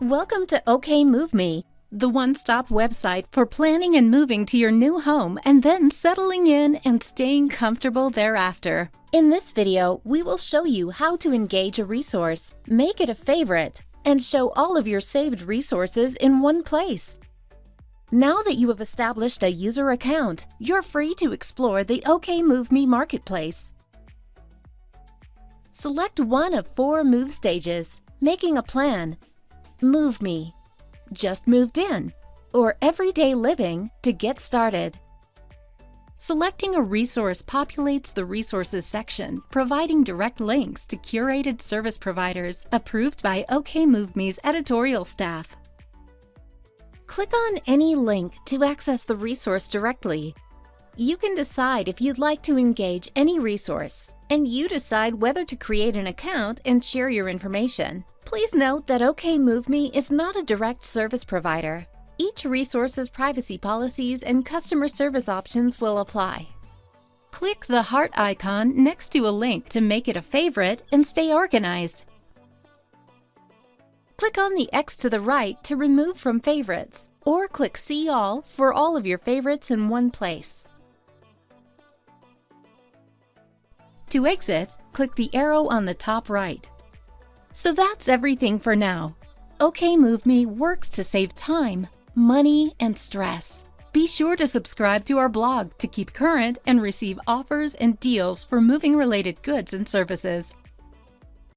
Welcome to OKMOVEME, the one-stop website for planning and moving to your new home and then settling in and staying comfortable thereafter. In this video, we will show you how to engage a resource, make it a favorite, and show all of your saved resources in one place. Now that you have established a user account, you're free to explore the OKMOVEME marketplace. Select one of 4 move stages: making a plan, Move Me, Just Moved In, or Everyday Living to get started. Selecting a resource populates the Resources section, providing direct links to curated service providers approved by OKMOVEME's editorial staff. Click on any link to access the resource directly. You can decide if you'd like to engage any resource, and you decide whether to create an account and share your information. Please note that OKMOVEME is not a direct service provider. Each resource's privacy policies and customer service options will apply. Click the heart icon next to a link to make it a favorite and stay organized. Click on the X to the right to remove from favorites, or click See All for all of your favorites in one place. To exit, click the arrow on the top right. So that's everything for now. OKMOVEME works to save time, money, and stress. Be sure to subscribe to our blog to keep current and receive offers and deals for moving-related goods and services.